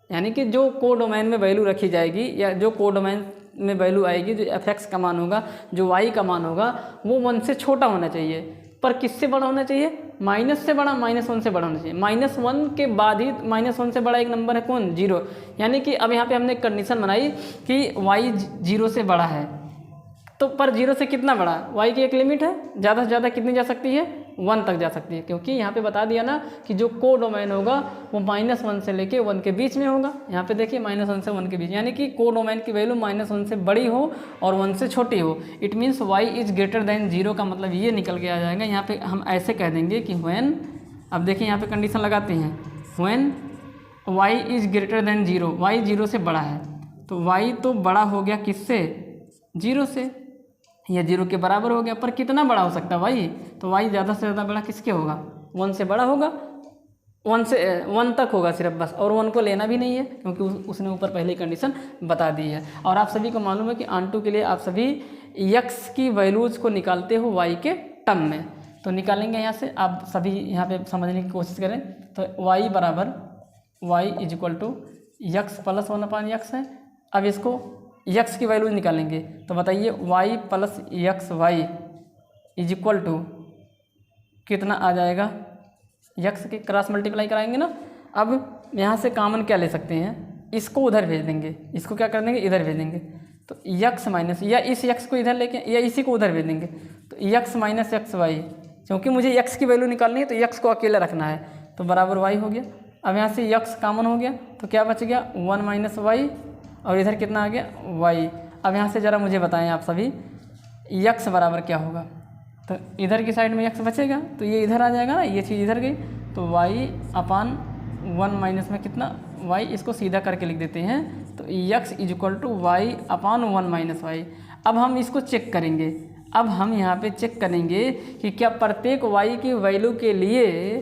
यानी कि जो कोडोमेन में वैल्यू रखी जाएगी या जो कोडोमेन में वैल्यू आएगी, जो एफ एक्स का मान होगा, जो वाई का मान होगा, वो 1 से छोटा होना चाहिए। पर किससे बड़ा होना चाहिए? माइनस से बड़ा, -1 से बड़ा होना चाहिए। -1 के बाद ही -1 से बड़ा एक नंबर है कौन? 0। यानी कि अब यहाँ पे हमने एक कंडीशन बनाई कि वाई 0 से बड़ा है, तो पर 0 से कितना बड़ा? वाई की एक लिमिट है, ज़्यादा से ज़्यादा कितनी जा सकती है? 1 तक जा सकती है, क्योंकि यहाँ पे बता दिया ना कि जो कोडोमेन होगा वो -1 से लेके 1 के बीच में होगा। यहाँ पे देखिए -1 से 1 के बीच, यानी कि कोडोमेन की वैल्यू -1 से बड़ी हो और 1 से छोटी हो। It means y is greater than 0 का मतलब ये निकल के आ जाएगा। यहाँ पे हम ऐसे कह देंगे कि व्हेन, अब देखिए यहाँ पे कंडीशन लगाते हैं, when y is greater than 0, y 0 से बड़ा है, तो वाई तो बड़ा हो गया किससे? 0 से, या 0 के बराबर हो गया। पर कितना बड़ा हो सकता है वाई? तो वाई ज़्यादा से ज़्यादा बड़ा किसके होगा? 1 से बड़ा होगा, 1 तक होगा सिर्फ बस, और 1 को लेना भी नहीं है क्योंकि उसने ऊपर पहले ही कंडीशन बता दी है। और आप सभी को मालूम है कि ऑन टू के लिए आप सभी एक्स की वैल्यूज़ को निकालते हो वाई के टर्म में। तो निकालेंगे यहाँ से, आप सभी यहाँ पे समझने की कोशिश करें। तो वाई बराबर y is equal to x plus 1/x है। अब इसको यक्स की वैल्यू निकालेंगे, तो बताइए y plus x y is equal to कितना आ जाएगा? यक्स के क्रॉस मल्टीप्लाई कराएंगे ना। अब यहाँ से कॉमन क्या ले सकते हैं? इसको उधर भेज देंगे, इसको क्या कर देंगे? इधर भेज देंगे। तो यक्स माइनस, या इस यक्स को इधर लेके या इसी को उधर भेज देंगे। तो यक्स माइनस एक्स वाई, क्योंकि मुझे यक्स की वैल्यू निकालनी है तो यक्स को अकेला रखना है, तो बराबर वाई हो गया। अब यहाँ से यक्स कॉमन हो गया तो क्या बच गया? 1 माइनस वाई, और इधर कितना आ गया? वाई। अब यहाँ से ज़रा मुझे बताएं आप सभी, यक्स बराबर क्या होगा? तो इधर की साइड में यक्स बचेगा तो ये इधर आ जाएगा ना, ये चीज़ इधर गई, तो वाई अपान 1 माइनस में कितना? वाई। इसको सीधा करके लिख देते हैं, तो x is equal to y upon 1 minus y. अब हम इसको चेक करेंगे, अब हम यहाँ पे चेक करेंगे कि क्या प्रत्येक वाई की वैल्यू के लिए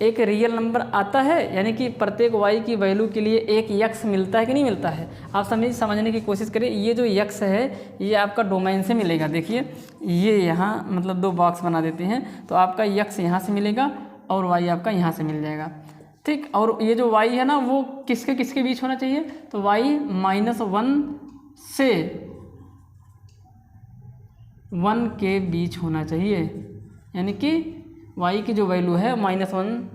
एक रियल नंबर आता है, यानी कि प्रत्येक y की वैल्यू के लिए एक x मिलता है कि नहीं मिलता है। आप समझने की कोशिश करिए। ये जो x है ये आपका डोमेन से मिलेगा। देखिए ये यहाँ मतलब 2 बॉक्स बना देते हैं, तो आपका x यहाँ से मिलेगा और y आपका यहाँ से मिल जाएगा, ठीक। और ये जो y है ना वो किसके किसके बीच होना चाहिए, तो y -1 से 1 के बीच होना चाहिए, यानी कि y की जो वैल्यू है -1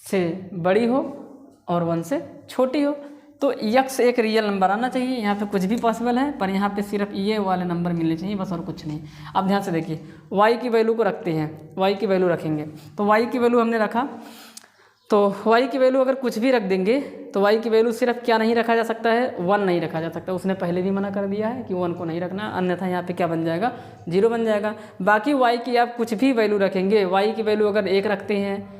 से बड़ी हो और 1 से छोटी हो। तो x एक रियल नंबर आना चाहिए। यहाँ पे कुछ भी पॉसिबल है, पर यहाँ पे सिर्फ ये वाले नंबर मिलने चाहिए, बस और कुछ नहीं। अब ध्यान से देखिए, y की वैल्यू को रखते हैं, y की वैल्यू रखेंगे, तो y की वैल्यू हमने रखा, तो y की वैल्यू अगर कुछ भी रख देंगे तो y की वैल्यू सिर्फ क्या नहीं रखा जा सकता है, 1 नहीं रखा जा सकता। उसने पहले भी मना कर दिया है कि 1 को नहीं रखना, अन्यथा यहाँ पे क्या बन जाएगा, 0 बन जाएगा। बाकी y की आप कुछ भी वैल्यू रखेंगे, y की वैल्यू अगर 1 रखते हैं,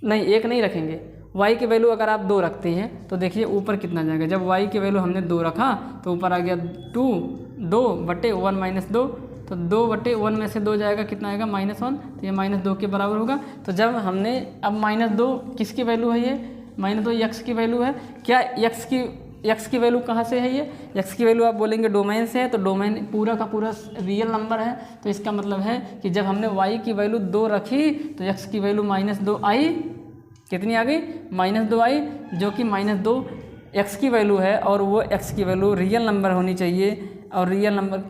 नहीं 1 नहीं रखेंगे, y की वैल्यू अगर आप 2 रखते हैं तो देखिए ऊपर कितना जाएगा। जब y की वैल्यू हमने 2 रखा तो ऊपर आ गया 2/1 - 2, तो 2/1 में से 2 जाएगा, कितना आएगा -1, तो ये -2 के बराबर होगा। तो जब हमने अब -2 किसकी वैल्यू है, ये -2 x की वैल्यू है। क्या x की वैल्यू कहाँ से है, ये x की वैल्यू आप बोलेंगे डोमेन से है, तो डोमेन पूरा का पूरा रियल नंबर है। तो इसका मतलब है कि जब हमने y की वैल्यू 2 रखी तो x की वैल्यू -2 आई, कितनी आ गई, -2 आई, जो कि -2 x की वैल्यू है और वो x की वैल्यू रियल नंबर होनी चाहिए, और रियल नंबर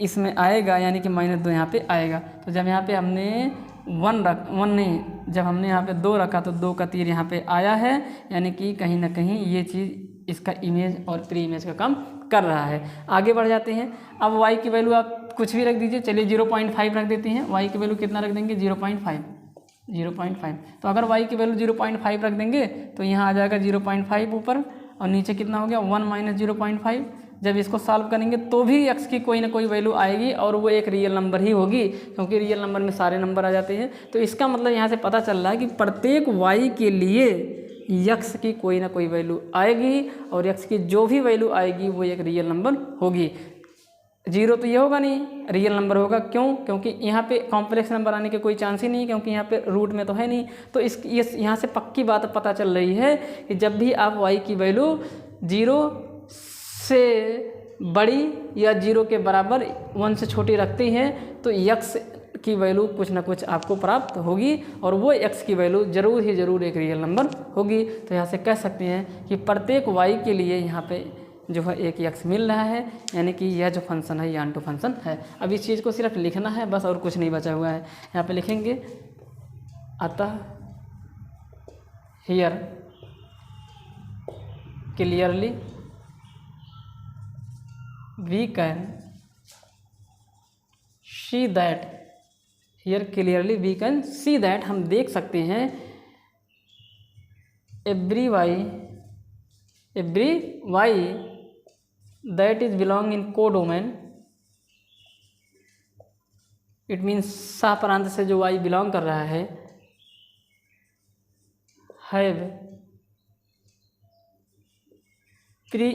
इसमें आएगा, यानी कि -2 यहाँ पे आएगा। तो जब यहाँ पे हमने 1 नहीं, जब हमने यहाँ पे 2 रखा तो 2 का तीर यहाँ पे आया है, यानी कि कहीं ना कहीं ये चीज़ इसका इमेज और प्री इमेज का काम कर रहा है। आगे बढ़ जाते हैं। अब y की वैल्यू आप कुछ भी रख दीजिए, चलिए 0.5 रख देते हैं। y की वैल्यू कितना रख देंगे, 0.5। तो अगर y की वैल्यू 0.5 रख देंगे तो यहाँ आ जाएगा 0.5 ऊपर, और नीचे कितना हो गया 1 - 0.5। जब इसको सॉल्व करेंगे तो भी x की कोई ना कोई वैल्यू आएगी और वो एक रियल नंबर ही होगी, क्योंकि रियल नंबर में सारे नंबर आ जाते हैं। तो इसका मतलब यहाँ से पता चल रहा है कि प्रत्येक y के लिए x की कोई ना कोई वैल्यू आएगी, और x की जो भी वैल्यू आएगी वो एक रियल नंबर होगी। 0 तो ये होगा नहीं, रियल नंबर होगा। क्यों? क्योंकि यहाँ पे कॉम्प्लेक्स नंबर आने के कोई चांस ही नहीं, क्योंकि यहाँ पे रूट में तो है नहीं। तो यहाँ से पक्की बात पता चल रही है कि जब भी आप y की वैल्यू 0 से बड़ी या 0 के बराबर 1 से छोटी रखते हैं तो x की वैल्यू कुछ ना कुछ आपको प्राप्त होगी, और वो x की वैल्यू ज़रूर ही ज़रूर एक रियल नंबर होगी। तो यहाँ से कह सकते हैं कि प्रत्येक y के लिए यहाँ पे जो है एक x मिल रहा है, यानी कि यह जो फंक्शन है ये ऑनटू फंक्शन है। अब इस चीज़ को सिर्फ लिखना है बस, और कुछ नहीं बचा हुआ है। यहाँ पे लिखेंगे, अतः here clearly we can see that, here clearly we can see that, हम देख सकते हैं every y that is belong in codomain, it means सा प्रांत से जो y बिलोंग कर रहा है, हैव प्री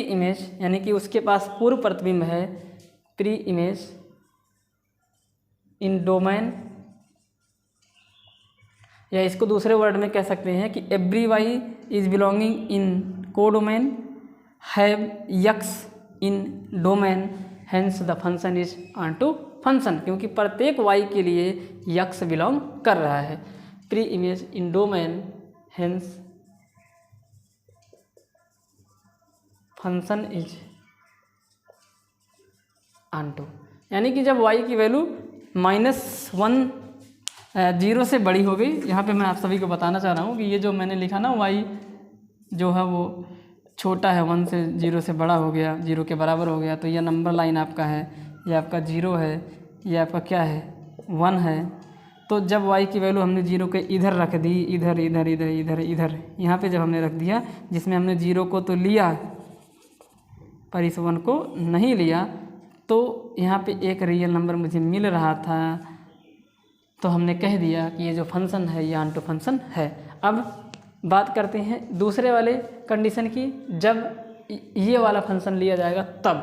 इमेज, यानी कि उसके पास पूर्व प्रतिबिंब है, प्री इमेज इन डोमेन, या इसको दूसरे वर्ड में कह सकते हैं कि every y is belonging in codomain have x in domain, hence the function is onto function, क्योंकि प्रत्येक y के लिए x बिलोंग कर रहा है। Pre image in domain, hence function is onto, यानी कि जब y की वैल्यू -1 0 से बड़ी हो गई। यहाँ पे मैं आप सभी को बताना चाह रहा हूँ कि ये जो मैंने लिखा ना y जो है वो छोटा है, 1 से 0 से बड़ा हो गया, 0 के बराबर हो गया, तो यह नंबर लाइन आपका है, ये आपका 0 है, ये आपका क्या है 1 है। तो जब y की वैल्यू हमने 0 के इधर रख दी, इधर इधर इधर इधर इधर, यहाँ पे जब हमने रख दिया, जिसमें हमने 0 को तो लिया पर इस 1 को नहीं लिया, तो यहाँ पे एक रियल नंबर मुझे मिल रहा था, तो हमने कह दिया कि ये जो फंक्शन है ये ऑनटू फंक्शन है। अब बात करते हैं दूसरे वाले कंडीशन की, जब ये वाला फंक्शन लिया जाएगा तब,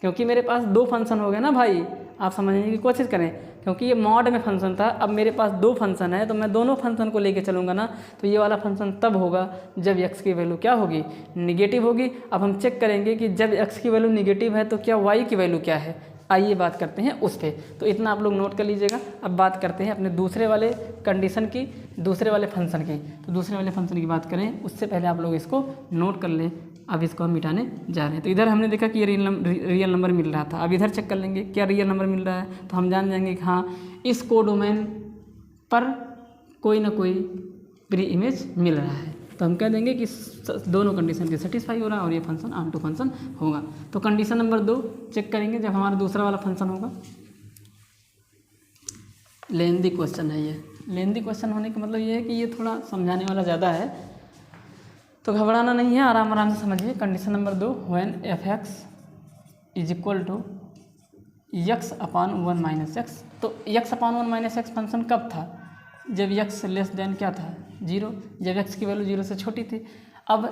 क्योंकि मेरे पास 2 फंक्शन हो गए ना भाई, आप समझने की कोशिश करें। क्योंकि ये मॉड में फंक्शन था। अब मेरे पास दो फंक्शन है तो मैं दोनों फंक्शन को लेके चलूँगा ना, तो ये वाला फंक्शन तब होगा जब x की वैल्यू क्या होगी, निगेटिव होगी। अब हम चेक करेंगे कि जब x की वैल्यू निगेटिव है तो क्या y की वैल्यू क्या है। आइए बात करते हैं उस पर, तो इतना आप लोग नोट कर लीजिएगा। अब बात करते हैं अपने दूसरे वाले कंडीशन की, दूसरे वाले फंक्शन की। तो दूसरे वाले फंक्शन की बात करें उससे पहले आप लोग इसको नोट कर लें। अब इसको हम मिटाने जा रहे हैं। तो इधर हमने देखा कि ये रियल नंबर मिल रहा था। अब इधर चेक कर लेंगे क्या रियल नंबर मिल रहा है, तो हम जान जाएंगे कि हाँ इस कोडोमेन पर कोई ना कोई प्री इमेज मिल रहा है। तो हम कह देंगे कि दोनों कंडीशन के सेटिस्फाई हो रहा है और ये फंक्शन ऑन2 फंक्शन होगा। तो कंडीशन नंबर 2 चेक करेंगे जब हमारा दूसरा वाला फंक्शन होगा। लेंदी क्वेश्चन है ये। लेंदी क्वेश्चन होने का मतलब ये है कि ये थोड़ा समझाने वाला ज़्यादा है, तो घबराना नहीं है, आराम आराम से समझिए। Condition number 2, when f(x) is equal to x/1 - x। तो x/1 - x फंक्शन कब था, जब x लेस देन क्या था 0, जब x की वैल्यू 0 से छोटी थी। अब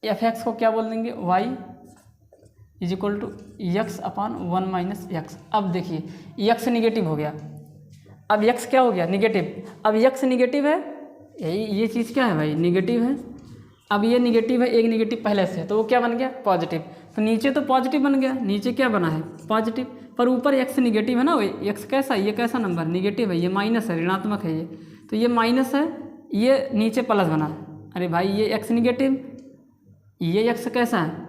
f(x) को क्या बोल देंगे, y is equal to x/1 - x। अब देखिए x निगेटिव हो गया, अब x क्या हो गया, निगेटिव। अब x निगेटिव है, यही ये चीज़ क्या है भाई, निगेटिव है। अब ये निगेटिव है, एक निगेटिव पहले से, तो वो क्या बन गया, पॉजिटिव। तो नीचे तो पॉजिटिव बन गया, नीचे क्या बना है, पॉजिटिव, पर ऊपर x निगेटिव है ना। x कैसा, ये कैसा नंबर, निगेटिव है, ये माइनस है, ऋणात्मक है ये, तो ये माइनस है, ये नीचे प्लस बना है। अरे भाई ये x निगेटिव, ये x कैसा है,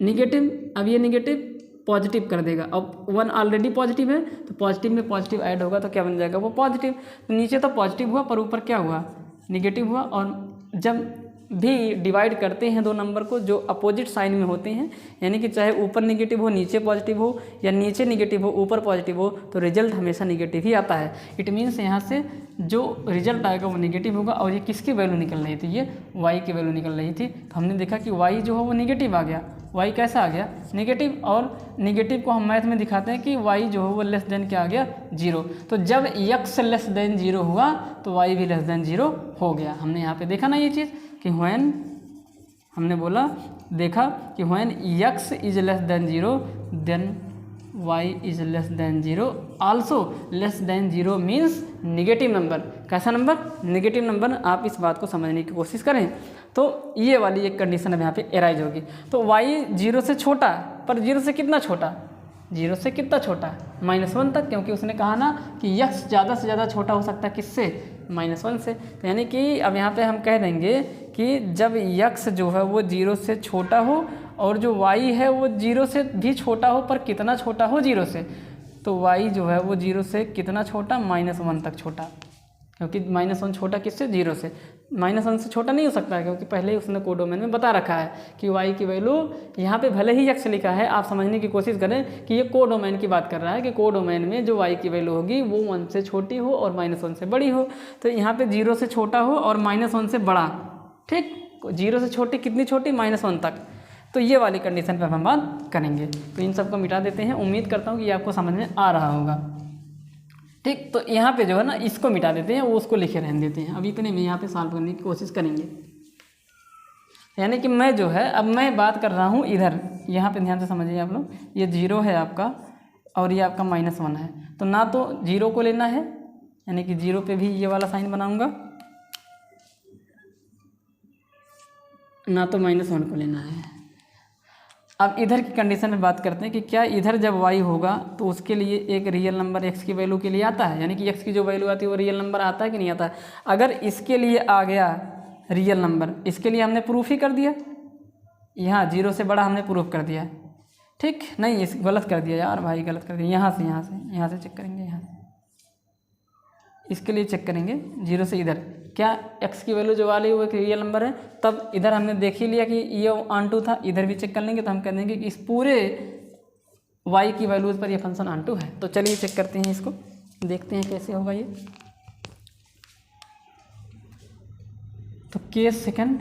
निगेटिव। अब ये निगेटिव पॉजिटिव कर देगा। अब 1 ऑलरेडी पॉजिटिव है, तो पॉजिटिव में पॉजिटिव ऐड होगा तो क्या बन जाएगा, वो पॉजिटिव। तो नीचे तो पॉजिटिव हुआ पर ऊपर क्या हुआ, निगेटिव हुआ। और जब भी डिवाइड करते हैं दो नंबर को जो अपोजिट साइन में होते हैं, यानी कि चाहे ऊपर निगेटिव हो नीचे पॉजिटिव हो, या नीचे निगेटिव हो ऊपर पॉजिटिव हो, तो रिजल्ट हमेशा निगेटिव ही आता है। इट मीन्स यहाँ से जो रिजल्ट आएगा वो निगेटिव होगा। और ये किसकी वैल्यू निकल रही थी, ये y की वैल्यू निकल रही थी। तो हमने देखा कि y जो है वो निगेटिव आ गया, y कैसा आ गया, निगेटिव। और निगेटिव को हम मैथ में दिखाते हैं कि y जो है वो लेस देन क्या आ गया, 0। तो जब x लेस देन 0 हुआ तो y भी लेस देन 0 हो गया। हमने यहाँ पे देखा ना ये चीज़ कि व्हेन, हमने बोला देखा कि when x is less than 0 then y is less than 0 also. Less than 0 means negative number. कैसा नंबर, निगेटिव नंबर। आप इस बात को समझने की कोशिश करें। तो ये वाली एक कंडीशन अब यहाँ पे एराइज होगी। तो y 0 से छोटा, पर 0 से कितना छोटा, 0 से कितना छोटा, -1 तक, क्योंकि उसने कहा ना कि x ज़्यादा से ज़्यादा छोटा हो सकता है किससे, -1 से। तो यानी कि अब यहाँ पे हम कह देंगे कि जब x जो है वो 0 से छोटा हो और जो y है वो 0 से भी छोटा हो, पर कितना छोटा हो 0 से, तो y जो है वो 0 से कितना छोटा, -1 तक छोटा। क्योंकि -1 छोटा किससे, 0 से। -1 से छोटा नहीं हो सकता है, क्योंकि पहले ही उसने कोडोमेन में बता रखा है कि y की वैल्यू, यहाँ पे भले ही x लिखा है, आप समझने की कोशिश करें कि ये कोडोमेन की बात कर रहा है कि कोडोमेन में जो y की वैल्यू होगी वो 1 से छोटी हो और -1 से बड़ी हो। तो यहाँ पे 0 से छोटा हो और -1 से बड़ा, ठीक। 0 से छोटी कितनी छोटी, -1 तक। तो ये वाली कंडीशन पर हम बात करेंगे। तो इन सबको मिटा देते हैं। उम्मीद करता हूँ कि ये आपको समझ में आ रहा होगा, ठीक। तो यहाँ पे जो है ना इसको मिटा देते हैं, वो उसको लिखे रहने देते हैं। अब इतने में यहाँ पे सॉल्व करने की कोशिश करेंगे। यानी कि मैं जो है, अब मैं बात कर रहा हूँ इधर, यहाँ पे ध्यान से समझिए आप लोग। ये 0 है आपका और ये आपका -1 है। तो ना तो 0 को लेना है, यानी कि 0 पे भी ये वाला साइन बनाऊँगा, ना तो -1 को लेना है। अब इधर की कंडीशन में बात करते हैं कि क्या इधर जब y होगा तो उसके लिए एक रियल नंबर x की वैल्यू के लिए आता है, यानी कि x की जो वैल्यू आती है वो रियल नंबर आता है कि नहीं आता है। अगर इसके लिए आ गया रियल नंबर, इसके लिए हमने प्रूफ ही कर दिया, यहाँ 0 से बड़ा हमने प्रूफ कर दिया, ठीक। नहीं, इस गलत कर दिया यार भाई, गलत कर दिया। यहाँ से चेक करेंगे, यहाँ से इसके लिए चेक करेंगे 0 से इधर क्या x की वैल्यू जो वाली वो एक रियल नंबर है। तब इधर हमने देख ही लिया कि ये ऑन2 था, इधर भी चेक कर लेंगे तो हम कह देंगे कि इस पूरे y की वैल्यूज़ पर ये फंक्शन ऑन2 है। तो चलिए चेक करते हैं, इसको देखते हैं कैसे होगा ये। तो केस सेकंड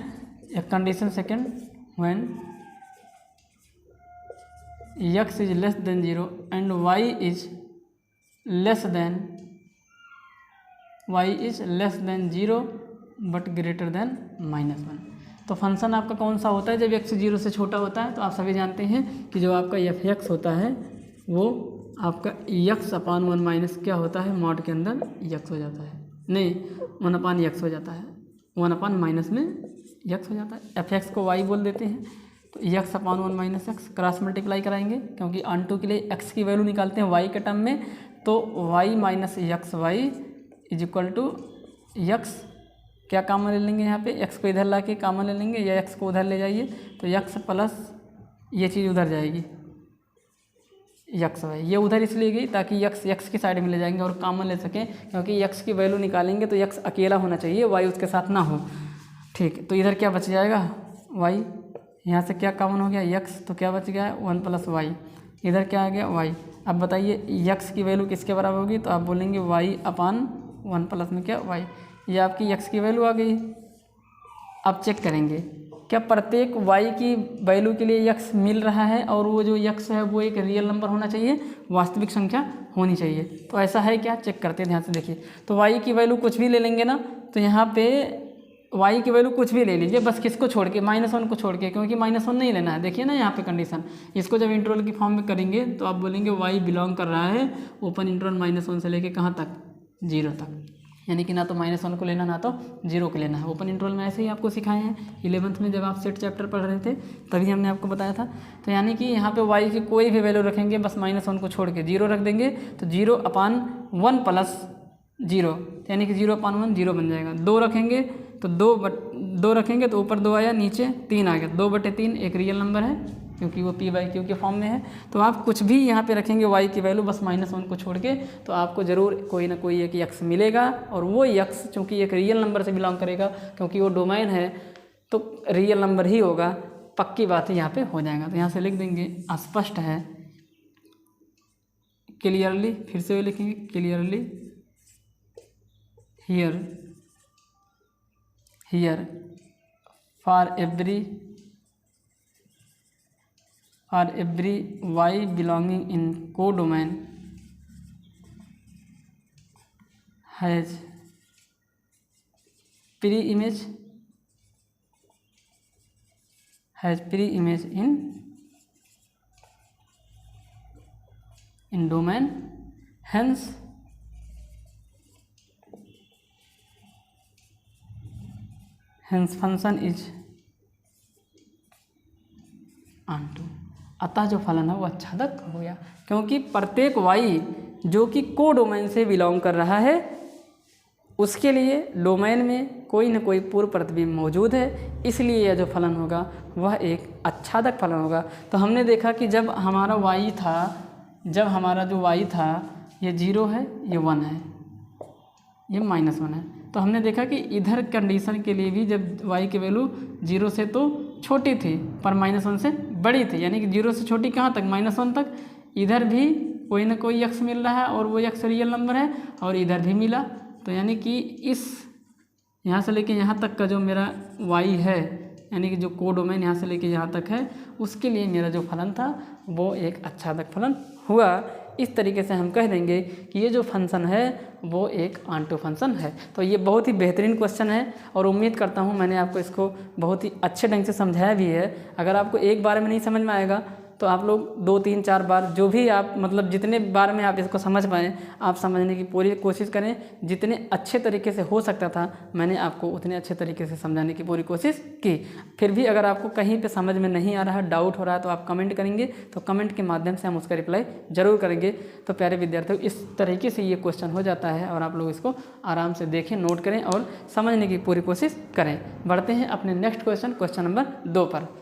या condition second, when x is less than 0 and y is less than 0 but greater than -1। तो फंक्शन आपका कौन सा होता है जब x 0 से छोटा होता है। तो आप सभी जानते हैं कि जो आपका f(x) होता है वो आपका यक्स अपान 1 माइनस क्या होता है, मॉड के अंदर यक्स हो जाता है, नहीं 1 अपान यक्स हो जाता है, 1 अपान माइनस में यक्स हो जाता है। एफ एक्स को वाई बोल देते हैं, तो यक्स अपान 1 माइनस एक्स क्रॉस मल्टीप्लाई कराएंगे, क्योंकि ऑन टू के लिए एक्स की वैल्यू निकालते हैं वाई के टर्म में, तो y minus x y is equal to x, क्या कॉमन ले लेंगे यहाँ पे, एक्स को इधर ला के कॉमन ले लेंगे, या एक्स को उधर ले जाइए तो यक्स प्लस ये चीज़ उधर जाएगी यक्स वाई, ये उधर इसलिए गई ताकि यक्स यक्स की साइड में ले जाएंगे और कॉमन ले सकें, क्योंकि यक्स की वैल्यू निकालेंगे तो यक्स अकेला होना चाहिए, वाई उसके साथ ना हो। ठीक, तो इधर क्या बच जाएगा वाई, यहाँ से क्या कॉमन हो गया यक्स, तो क्या बच गया है 1 प्लस वाई, इधर क्या आ गया वाई। अब बताइए यक्स की वैल्यू किसके बराबर होगी, तो आप बोलेंगे वाई अपान 1 प्लस में क्या वाई, ये आपकी यक्स की वैल्यू आ गई। अब चेक करेंगे क्या प्रत्येक y की वैल्यू के लिए यक्स मिल रहा है, और वो जो यक्स है वो एक रियल नंबर होना चाहिए, वास्तविक संख्या होनी चाहिए, तो ऐसा है क्या, चेक करते हैं ध्यान से देखिए। तो y की वैल्यू कुछ भी ले लेंगे ना, तो यहाँ पे y की वैल्यू कुछ भी ले लीजिए, बस किसको छोड़ के, -1 को छोड़ के, क्योंकि -1 नहीं लेना है। देखिए ना यहाँ पे कंडीशन, इसको जब इंटरवल की फॉर्म में करेंगे तो आप बोलेंगे y बिलोंग कर रहा है ओपन इंटरवल -1 से लेके कहाँ तक, 0 तक, यानी कि ना तो -1 को लेना ना तो 0 को लेना है। ओपन इंटरवल में ऐसे ही आपको सिखाए हैं 11th में जब आप सेट चैप्टर पढ़ रहे थे, तभी हमने आपको बताया था। तो यानी कि यहाँ पे y की कोई भी वैल्यू रखेंगे, बस -1 को छोड़ के 0 रख देंगे, तो 0 अपान 1 प्लस 0, यानी कि 0 अपान 1 0 बन जाएगा। 2 रखेंगे तो 2 रखेंगे तो ऊपर 2 आया, नीचे 3 आ गया, 2/3 एक रियल नंबर है, क्योंकि वो p/q के फॉर्म में है। तो आप कुछ भी यहाँ पे रखेंगे y की वैल्यू, बस -1 को छोड़ के, तो आपको ज़रूर कोई ना कोई एक यक्स मिलेगा, और वो यक्स चूँकि एक रियल नंबर से बिलोंग करेगा, क्योंकि वो डोमेन है तो रियल नंबर ही होगा, पक्की बात है, यहाँ पे हो जाएगा। तो यहाँ से लिख देंगे स्पष्ट है, क्लियरली, फिर से लिखेंगे clearly here for every y belonging in codomain has pre-image in domain, hence function is onto, अतः जो फलन है वो आच्छादक हो गया, क्योंकि प्रत्येक y जो कि कोडोमेन से बिलोंग कर रहा है, उसके लिए डोमेन में कोई न कोई पूर्व प्रतिबिंब मौजूद है, इसलिए यह जो फलन होगा वह एक आच्छादक फलन होगा। तो हमने देखा कि जब हमारा y था, जब हमारा जो y था ये 0 है, ये 1 है, ये -1 है, तो हमने देखा कि इधर कंडीशन के लिए भी जब y की वैल्यू 0 से तो छोटी थी पर -1 से बड़ी थी, यानी कि 0 से छोटी कहाँ तक, -1 तक, इधर भी कोई ना कोई यक्स मिल रहा है और वो यक्स रियल नंबर है, और इधर भी मिला, तो यानी कि इस यहाँ से लेके यहाँ तक का जो मेरा y है, यानी कि जो कोडोमेन यहाँ से लेके यहाँ तक है, उसके लिए मेरा जो फलन था वो एक आच्छादक फलन हुआ। इस तरीके से हम कह देंगे कि ये जो फंक्शन है वो एक ऑनटू फंक्शन है। तो ये बहुत ही बेहतरीन क्वेश्चन है, और उम्मीद करता हूँ मैंने आपको इसको बहुत ही अच्छे ढंग से समझाया भी है। अगर आपको एक बार में नहीं समझ में आएगा तो आप लोग 2, 3, 4 बार, जो भी आप मतलब जितने बार में आप इसको समझ पाएँ, आप समझने की पूरी कोशिश करें। जितने अच्छे तरीके से हो सकता था मैंने आपको उतने अच्छे तरीके से समझाने की पूरी कोशिश की। फिर भी अगर आपको कहीं पे समझ में नहीं आ रहा, डाउट हो रहा है, तो आप कमेंट करेंगे, तो कमेंट के माध्यम से हम उसका रिप्लाई ज़रूर करेंगे। तो प्यारे विद्यार्थियों, इस तरीके से ये क्वेश्चन हो जाता है, और आप लोग इसको आराम से देखें, नोट करें और समझने की पूरी कोशिश करें। बढ़ते हैं अपने नेक्स्ट क्वेश्चन नंबर 2 पर।